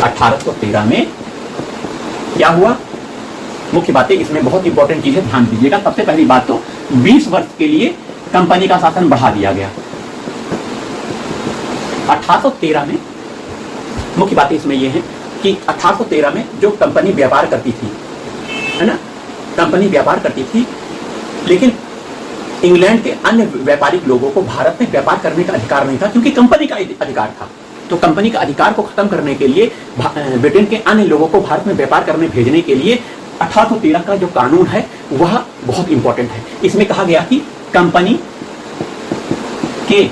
1813 में क्या हुआ? मुख्य बातें इसमें बहुत इंपॉर्टेंट चीज है, ध्यान दीजिएगा। सबसे पहली बात तो 20 वर्ष के लिए कंपनी का शासन बढ़ा दिया गया। 1813 में मुख्य बातें इसमें यह है कि 1813 में जो कंपनी व्यापार करती थी, है ना, कंपनी व्यापार करती थी, लेकिन इंग्लैंड के अन्य व्यापारिक लोगों को भारत में व्यापार करने का अधिकार नहीं था, क्योंकि कंपनी का अधिकार था। तो कंपनी का अधिकार को खत्म करने के लिए ब्रिटेन के अन्य लोगों को भारत में व्यापार करने भेजने के लिए 1813 का जो कानून है वह बहुत इंपॉर्टेंट है। इसमें कहा गया कि कंपनी के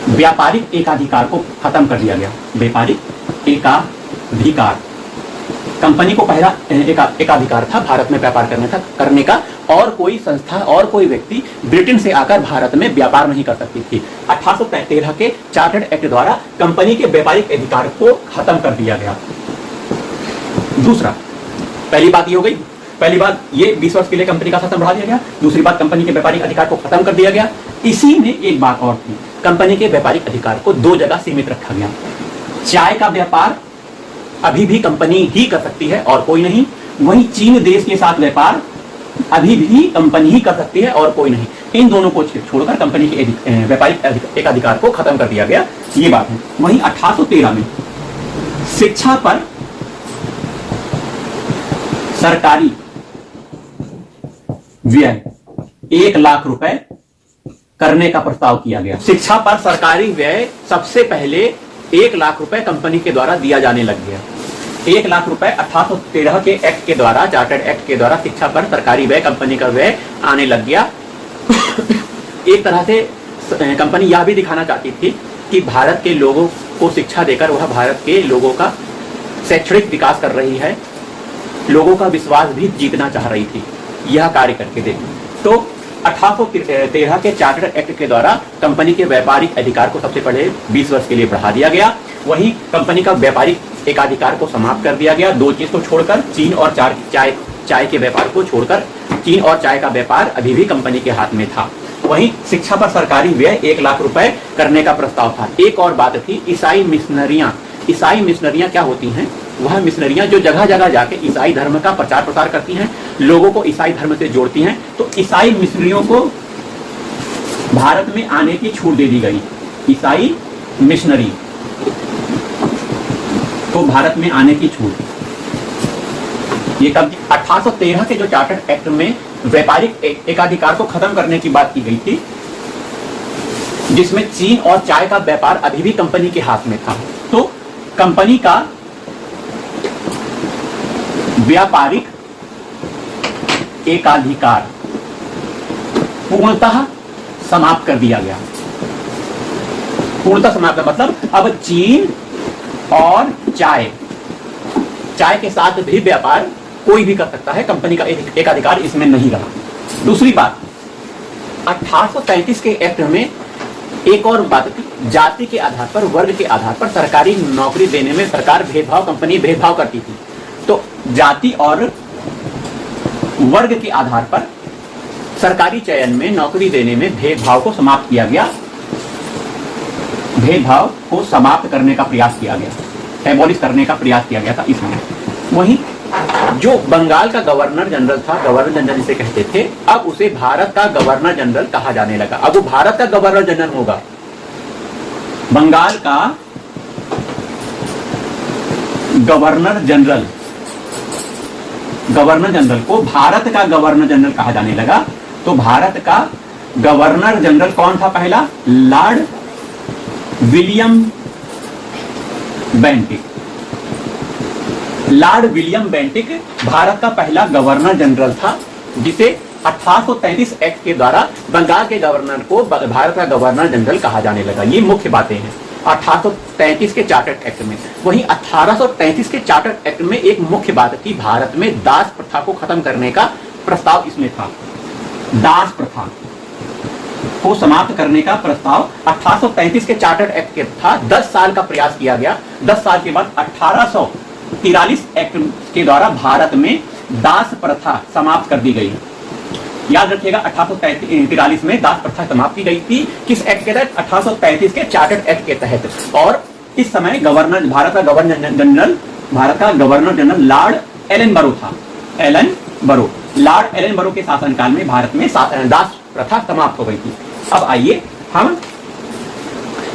व्यापारिक एकाधिकार को खत्म कर दिया गया। व्यापारिक एकाधिकार, कंपनी को पहला एकाधिकार था भारत में व्यापार करने का, और कोई संस्था और कोई व्यक्ति ब्रिटेन से आकर भारत में व्यापार नहीं कर सकती थी। 1813 के चार्टर्ड एक्ट द्वारा कंपनी के व्यापारिक अधिकार को खत्म कर दिया गया। दूसरा, पहली बात ये हो गई, पहली बात ये 20 वर्ष के लिए कंपनी का शासन बढ़ा दिया गया। दूसरी बात, कंपनी के व्यापारिक अधिकार को खत्म कर दिया गया। इसी में एक बात और थी, कंपनी के व्यापारिक अधिकार को 2 जगह सीमित रखा गया। चाय का व्यापार अभी भी कंपनी ही कर सकती है और कोई नहीं, वहीं चीन देश के साथ व्यापार अभी भी कंपनी ही कर सकती है और कोई नहीं। इन दोनों को छोड़कर कंपनी के व्यापारिक एकाधिकार को खत्म कर दिया गया, ये बात है। वहीं 1813 में शिक्षा पर सरकारी व्यय 1 लाख रुपए करने का प्रस्ताव किया गया। शिक्षा पर सरकारी व्यय सबसे पहले 1 लाख रुपए कंपनी के द्वारा दिया जाने लग गया। 1 लाख रुपए 1813 के एक्ट के द्वारा, चार्टर्ड एक्ट के द्वारा शिक्षा पर सरकारी व्यय, कंपनी का व्यय आने लग गया। एक तरह से कंपनी यह भी दिखाना चाहती थी कि भारत के लोगों को शिक्षा देकर वह भारत के लोगों का शैक्षणिक विकास कर रही है, लोगों का विश्वास भी जीतना चाह रही थी, यह कार्य करके दे। तो 1813 के चार्टर्ड एक्ट के द्वारा कंपनी के व्यापारिक अधिकार को सबसे पहले 20 वर्ष के लिए बढ़ा दिया गया। वहीं कंपनी का व्यापारिक एकाधिकार को समाप्त कर दिया गया। 2 चीज को छोड़कर, चीन और चाय के व्यापार को छोड़कर, चीन और चाय का व्यापार अभी भी कंपनी के हाथ में था। वहीं शिक्षा पर सरकारी व्यय 1 लाख रुपए करने का प्रस्ताव था। एक और बात थी, ईसाई मिशनरियां। ईसाई मिशनरियां क्या होती हैं? वह मिशनरियां जो जगह जगह जाके ईसाई धर्म का प्रचार प्रसार करती हैं, लोगों को ईसाई धर्म से जोड़ती हैं। तो ईसाई मिशनरियों को भारत में आने की छूट दे दी गई। ईसाई मिशनरी को भारत में आने की छूट, ये कब? 1813 के जो चार्टर्ड एक्ट में व्यापारिक एकाधिकार को खत्म करने की बात की गई थी, जिसमें चीन और चाय का व्यापार अभी भी कंपनी के हाथ में था। तो कंपनी का व्यापारिक एकाधिकार पूर्णतः समाप्त कर दिया गया। पूर्णतः समाप्त मतलब अब चीन और चाय के साथ भी व्यापार कोई भी कर सकता है, कंपनी का एकाधिकार इसमें नहीं रहा। दूसरी बात, 1833 के एक्ट में एक और बात थी, जाति के आधार पर, वर्ग के आधार पर सरकारी नौकरी देने में सरकार कंपनी भेदभाव करती थी। तो जाति और वर्ग के आधार पर सरकारी चयन में, नौकरी देने में भेदभाव को समाप्त किया गया। भेदभाव को समाप्त करने का प्रयास किया गया, एबॉलिश करने का प्रयास किया गया था इसमें। वहीं जो बंगाल का गवर्नर जनरल था, गवर्नर जनरल जिसे कहते थे, अब उसे भारत का गवर्नर जनरल कहा जाने लगा। अब वो भारत का गवर्नर जनरल होगा। बंगाल का गवर्नर जनरल को भारत का गवर्नर जनरल कहा जाने लगा। तो भारत का गवर्नर जनरल कौन था? पहला Lord William Bentinck. Lord William Bentinck Bharat का पहला गवर्नर जनरल था, जिसे 1833 एक्ट के द्वारा बंगाल के गवर्नर को भारत का गवर्नर जनरल कहा जाने लगा। ये मुख्य बातें हैं 1833 के चार्टर्ड एक्ट में। वहीं 1833 के चार्टर्ड एक्ट में एक मुख्य बात थी, भारत में दास प्रथा को खत्म करने का प्रस्ताव इसमें था। दास प्रथा को समाप्त करने का प्रस्ताव 1833 के चार्टर्ड एक्ट के था। 10 साल का प्रयास किया गया। 10 साल के बाद 1843 एक्ट के द्वारा भारत में दास प्रथा समाप्त कर दी गई। याद रखिएगा, 1843 में दास प्रथा समाप्त की गई थी। किस एक्ट के तहत? 1833 के चार्टर्ड एक्ट के तहत। और इस समय गवर्नर, भारत का गवर्नर जनरल लॉर्ड एलन बरो था। एलन बरो, लॉर्ड एलन बरो के शासनकाल में भारत में दास प्रथा समाप्त हो गई थी। अब आइए हम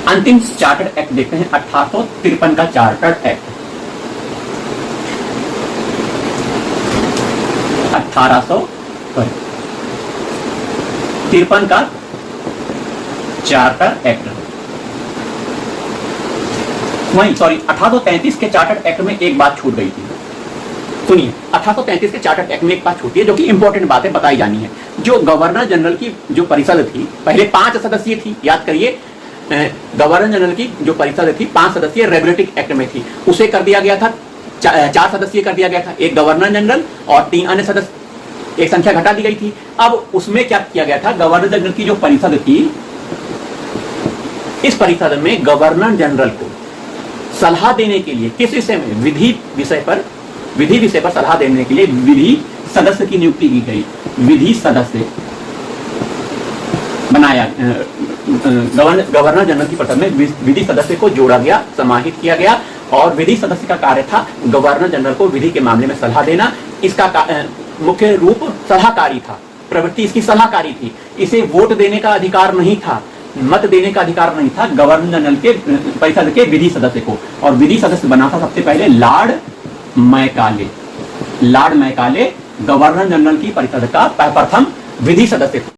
अंतिम चार्टर्ड एक्ट देखते हैं, 1853 का चार्टर्ड एक्ट। 1853 का चार्टर एक्ट। वहीं 1833 के चार्टर्ड एक्ट में एक बात छूट गई थी। सुनिए, 1833 के चार्टर्ड एक्ट में एक बात छूटी है जो कि इंपॉर्टेंट बातें बताई जानी है। जो गवर्नर जनरल की जो परिषद थी, पहले 5 सदस्यीय थी, याद करिए, गवर्नर जनरल की जो परिषद थी 5 सदस्यीय रेगुलेटरी एक्ट में थी, उसे कर दिया गया था 4 सदस्यीय कर दिया गया था, एक गवर्नर जनरल और 3 अन्य सदस्य, एक संख्या घटा दी गई थी। अब उसमें क्या किया गया था, गवर्नर जनरल की जो परिषद थी, इस परिषद में गवर्नर जनरल को सलाह देने के लिए किस विषय में, विधि विषय पर सलाह देने के लिए विधि सदस्य की नियुक्ति की गई। विधि सदस्य बनाया, गवर्नर जनरल की परिषद में विधि सदस्य को जोड़ा गया, समाहित किया गया और विधि सदस्य का कार्य था गवर्नर जनरल को विधि के मामले में सलाह देना। इसका मुख्य रूप सलाहकारी था, प्रवृत्ति इसकी सलाहकारी थी। इसे वोट देने का अधिकार नहीं था, मत देने का अधिकार नहीं था गवर्नर जनरल के परिषद के विधि सदस्य को। और विधि सदस्य बना था सबसे पहले Lord Macaulay. Lord Macaulay governor general की परिषद का प्रथम विधि सदस्य था।